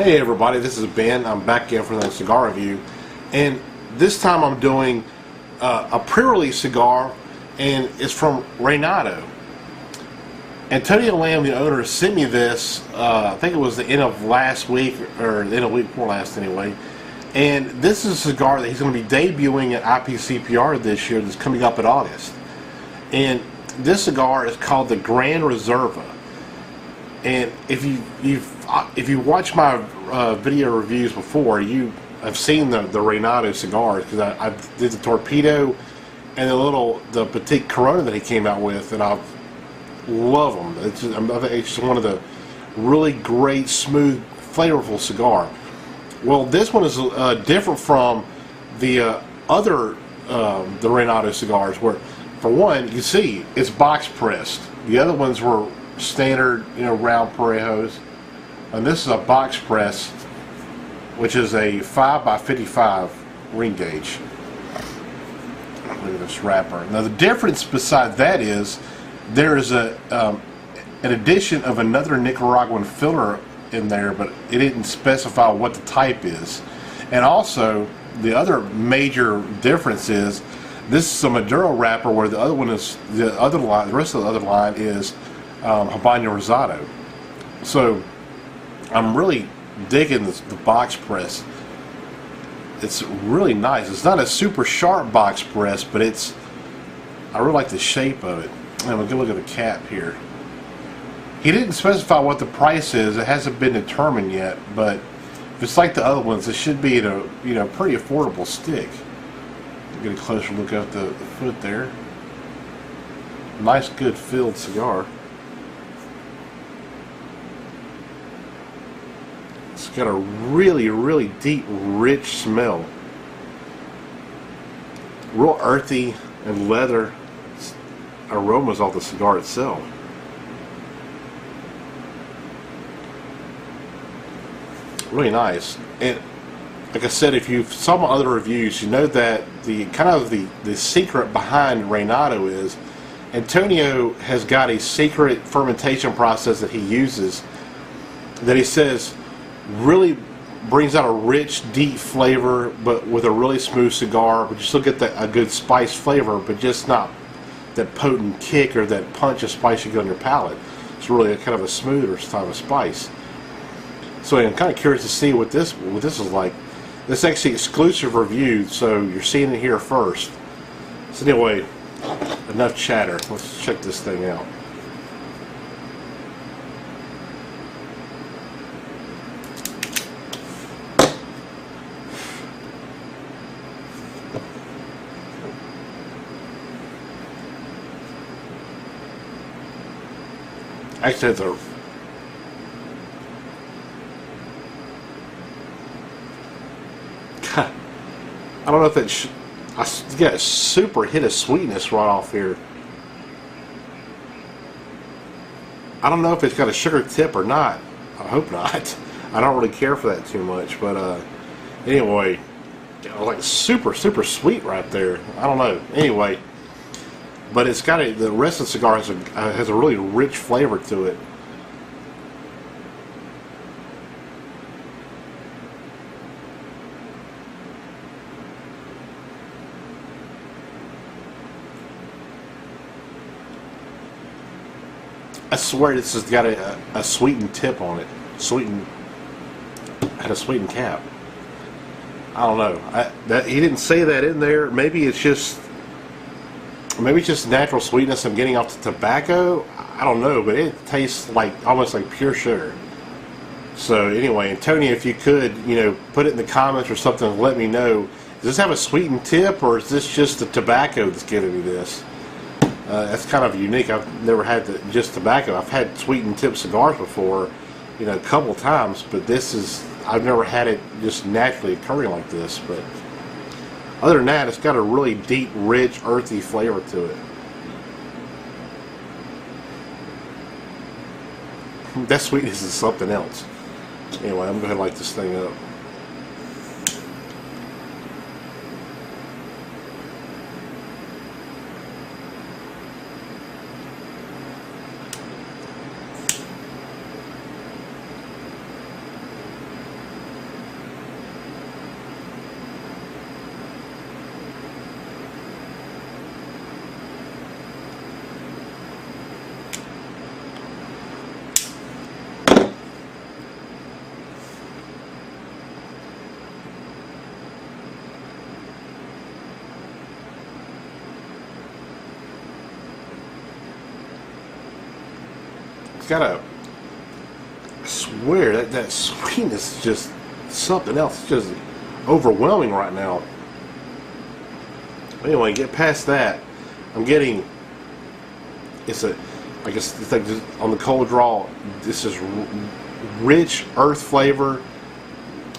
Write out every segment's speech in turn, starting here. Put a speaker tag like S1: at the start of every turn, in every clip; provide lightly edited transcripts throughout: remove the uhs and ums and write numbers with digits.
S1: Hey everybody, this is Ben. I'm back again for another cigar review, and this time I'm doing a pre-release cigar, and it's from Reinado. Antonio Lamb, the owner, sent me this. I think it was the end of last week, or the end of the week before last, anyway. And this is a cigar that he's going to be debuting at IPCPR this year. That's coming up in August. And this cigar is called the Gran Reserva. And if you watch my video reviews before, you have seen the Reinado cigars, because I did the Torpedo and the Petite Corona that he came out with, and I love them. It's just one of the really great, smooth, flavorful cigar. Well, this one is different from the other the Reinado cigars, where for one, you see it's box pressed. The other ones were standard, round Parejos, and this is a box press, which is a 5x55 ring gauge. Look at this wrapper. Now the difference beside that is there is an addition of another Nicaraguan filler in there, but it didn't specify what the type is. And also the other major difference is this is a Maduro wrapper, where the other one is the rest of the other line is Habano Rosado. So I'm really digging the box press. It's really nice. It's not a super sharp box press, but I really like the shape of it. And we'll look at the cap here. He didn't specify what the price is. It hasn't been determined yet, but if it's like the other ones, it should be at a pretty affordable stick. Get a closer look at the foot there. Nice, good filled cigar. It's got a really, really deep, rich smell. Real earthy and leather aromas off the cigar itself. Really nice. And like I said, if you saw my other reviews, you know that the secret behind Reinado is Antonio has got a secret fermentation process that he uses, that he says really brings out a rich, deep flavor, but with a really smooth cigar. But you still get a good spice flavor, but just not that potent kick or that punch of spice you get on your palate. It's really kind of a smoother type of spice. So I'm kind of curious to see what this is like. This is actually exclusive review, so you're seeing it here first. So anyway, enough chatter. Let's check this thing out. Actually, it's I don't know if it's I get a super hit of sweetness right off here. I don't know if it's got a sugar tip or not. I hope not. I don't really care for that too much, but anyway, like super sweet right there. I don't know. Anyway, but it's got the rest of the cigar has a really rich flavor to it. I swear this has got a sweetened tip on it. Had a sweetened cap. I don't know. He didn't say that in there. Maybe it's just natural sweetness I'm getting off the tobacco. I don't know, but it tastes almost like pure sugar. So anyway, Antonio, if you could, put it in the comments or something and let me know. Does this have a sweetened tip, or is this just the tobacco that's giving me this? That's kind of unique. I've never had just tobacco. I've had sweetened tip cigars before, a couple times, but I've never had it just naturally occurring like this. But other than that, it's got a really deep, rich, earthy flavor to it. That sweetness is something else. Anyway, I'm going to go ahead and light this thing up. got a, I swear that sweetness is just something else. It's just overwhelming right now. Anyway, get past that. I'm getting, it's like just on the cold draw, this is rich earth flavor,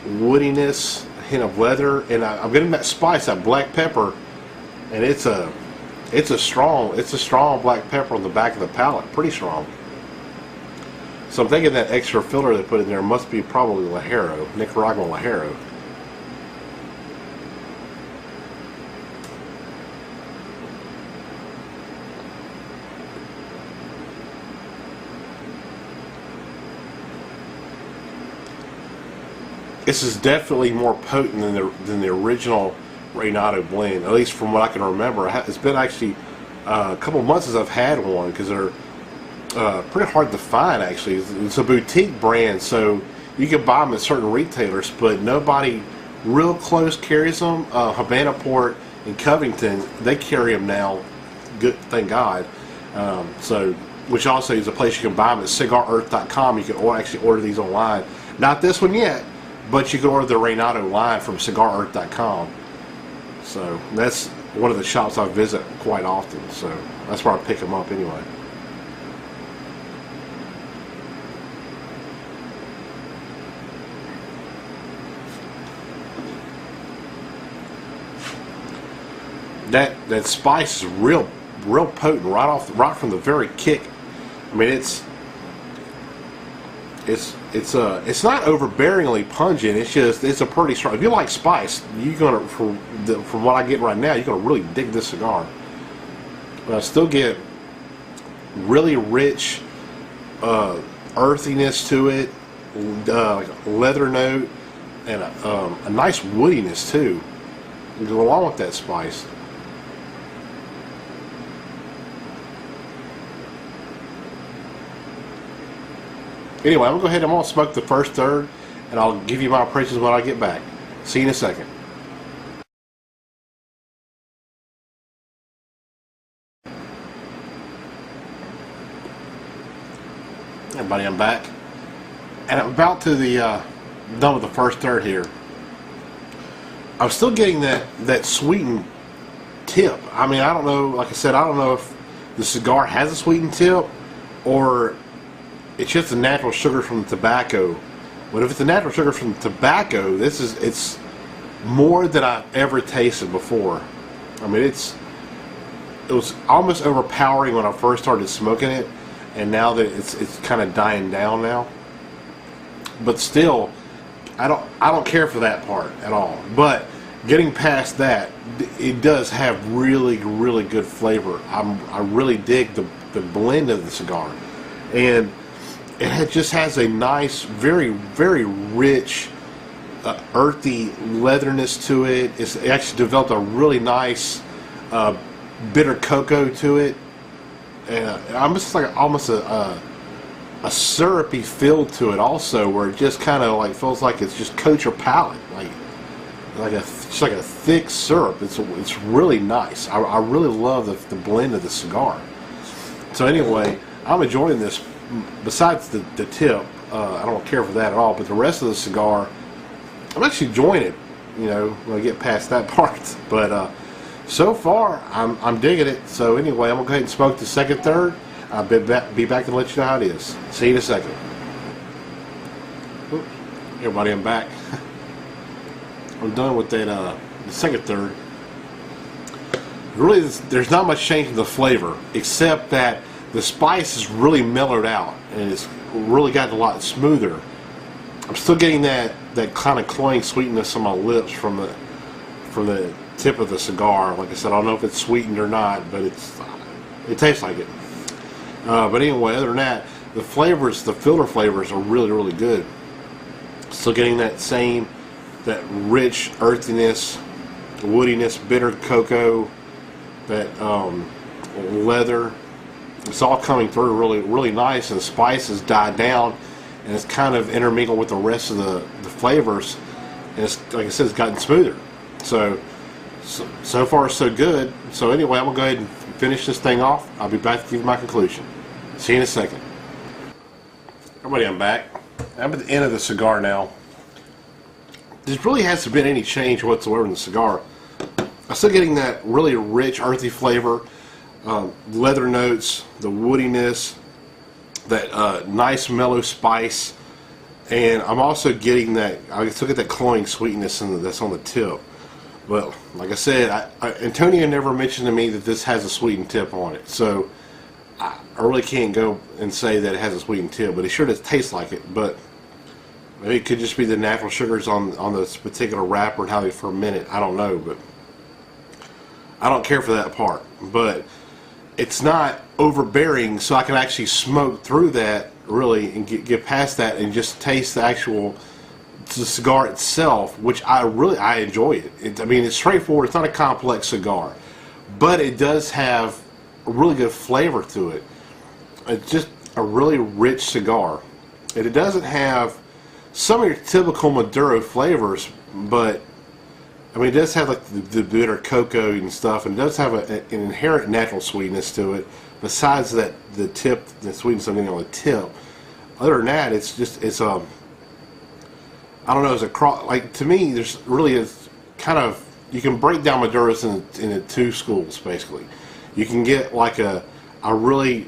S1: woodiness, a hint of leather, and I'm getting that spice, that black pepper, and it's a strong black pepper on the back of the palate, pretty strong. So I'm thinking that extra filler they put in there must be probably Ligero, Nicaraguan Ligero. This is definitely more potent than the original Reinado blend, at least from what I can remember. It's been actually a couple months since I've had one, because they're pretty hard to find. Actually, it's a boutique brand, so you can buy them at certain retailers, but nobody real close carries them. Havana Port and Covington, they carry them now. Good, thank God. So, which also is a place you can buy them at cigarearth.com. You can actually order these online. Not this one yet, but you can order the Reinado line from cigarearth.com. So that's one of the shops I visit quite often. So that's where I pick them up anyway. That spice is real potent right from the very kick. I mean, it's not overbearingly pungent. It's a pretty strong. If you like spice, you're gonna from what I get right now, you're gonna really dig this cigar. But I still get really rich earthiness to it, like a leather note, and a nice woodiness too, to go along with that spice. Anyway, I'm going to go ahead and I'm going to smoke the first third, and I'll give you my impressions when I get back. See you in a second. Everybody, I'm back. And I'm about to done with the first third here. I'm still getting that sweetened tip. I mean, I don't know, like I said, I don't know if the cigar has a sweetened tip, or it's just the natural sugar from the tobacco. But if it's the natural sugar from the tobacco, it's more than I've ever tasted before. I mean, it was almost overpowering when I first started smoking it, and now that it's kind of dying down now. But still, I don't care for that part at all. But getting past that, it does have really good flavor. I really dig the blend of the cigar, and it just has a nice, very rich, earthy leatherness to it. It actually developed a really nice bitter cocoa to it, and almost a syrupy feel to it also, where it just kind of like feels like it's just coats your palate, just like a thick syrup. It's really nice. I really love the blend of the cigar. So anyway, I'm enjoying this. Besides the tip, I don't care for that at all, but the rest of the cigar, I'm actually enjoying it, you know, when I get past that part. But so far, I'm digging it. So anyway, I'm going to go ahead and smoke the second third. I'll be back and let you know how it is. See you in a second. Oops. Everybody, I'm back. I'm done with that the second third. Really, there's not much change in the flavor, except that the spice is really mellowed out, and it's really gotten a lot smoother. I'm still getting that kind of cloying sweetness on my lips from the tip of the cigar. Like I said, I don't know if it's sweetened or not, but it tastes like it. But anyway, other than that, the flavors, the filler flavors are really good. Still getting that rich earthiness, woodiness, bitter cocoa, that leather. It's all coming through really nice, and the spices died down, and it's kind of intermingled with the rest of the flavors, and it's, like I said, it's gotten smoother. So far so good. So anyway, I'm gonna go ahead and finish this thing off. I'll be back to give you my conclusion. See you in a second. Everybody, I'm back. I'm at the end of the cigar now. There really hasn't been any change whatsoever in the cigar. I'm still getting that really rich, earthy flavor, leather notes, the woodiness, that nice mellow spice, and I'm also getting that, I still get that cloying sweetness that's on the tip. But like I said, Antonio never mentioned to me that this has a sweetened tip on it, so I really can't go and say that it has a sweetened tip, but it sure does taste like it. But maybe it could just be the natural sugars on this particular wrapper and how they ferment it. I don't know, but I don't care for that part. But it's not overbearing, so I can actually smoke through that really and get past that and just taste the cigar itself, which I enjoy it. I mean, it's straightforward. It's not a complex cigar, but it does have a really good flavor to it. It's just a really rich cigar, and it doesn't have some of your typical Maduro flavors, but I mean, it does have like the bitter cocoa and stuff, and it does have an inherent natural sweetness to it. Besides that, the tip, the sweetness something on the tip. Other than that, I don't know, it's a cross. Like, to me, there's really is kind of, you can break down Maduros into two schools basically. You can get like a really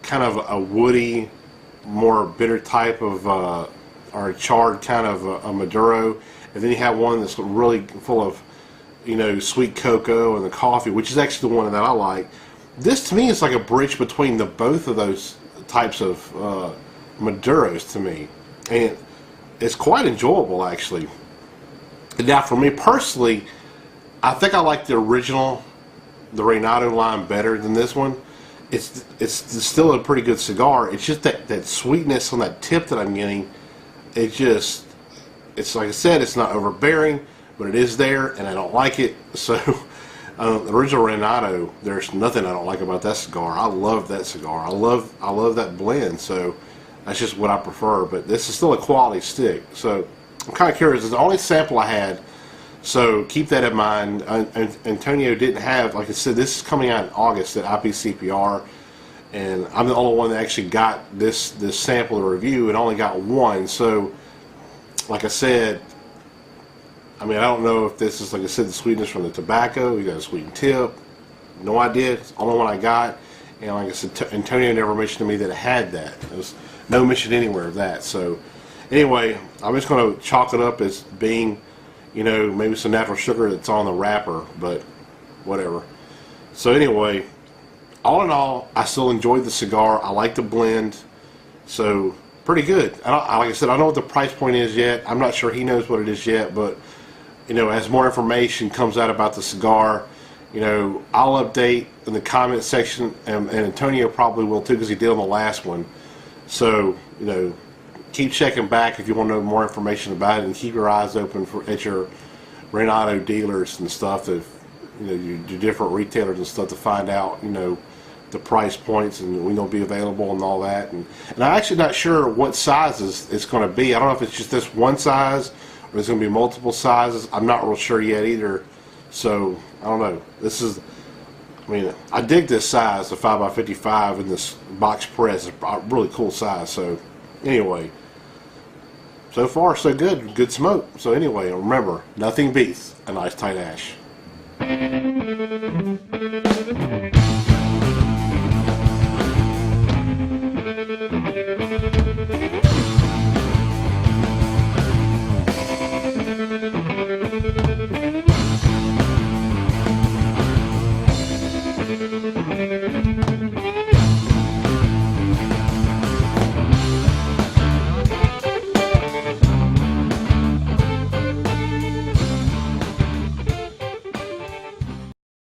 S1: kind of a woody, more bitter type of or a charred kind of a Maduro, and then you have one that's really full of, you know, sweet cocoa and the coffee, which is actually the one that I like. This to me is like a bridge between both of those types of Maduros to me, and it's quite enjoyable actually. And now for me personally, I think I like the original, the Reinado line, better than this one. It's still a pretty good cigar. It's just that sweetness on that tip that I'm getting. It's like I said, it's not overbearing, but it is there, and I don't like it. So the original Reinado, there's nothing I don't like about that cigar. I love that cigar. I love that blend. So that's just what I prefer. But this is still a quality stick. So I'm kind of curious. It's the only sample I had, so keep that in mind. Antonio didn't have, like I said, this is coming out in August at IPCPR, and I'm the only one that actually got this sample to review, and only got one. So like I said, I mean, I don't know if this is, like I said, the sweetness from the tobacco. You got a sweetened tip. No idea. It's the only one I got. And like I said, Antonio never mentioned to me that it had that. There was no mention anywhere of that. So anyway, I'm just going to chalk it up as being, you know, maybe some natural sugar that's on the wrapper, but whatever. So anyway, all in all, I still enjoyed the cigar. I like the blend. So pretty good. Like I said, I don't know what the price point is yet. I'm not sure he knows what it is yet, but you know, as more information comes out about the cigar, you know, I'll update in the comment section, and Antonio probably will too, because he did on the last one. So, you know, keep checking back if you want to know more information about it, and keep your eyes open at your Reinado dealers and stuff, you know, your different retailers and stuff, to find out, you know, the price points and when they'll be available and all that. And I'm actually not sure what sizes it's going to be. I don't know if it's just this one size or there's going to be multiple sizes. I'm not real sure yet either. So I don't know. This is, I mean, I dig this size, the 5x55 in this box press. It's a really cool size. So anyway, so far so good. Good smoke. So anyway, remember, nothing beats a nice tight ash.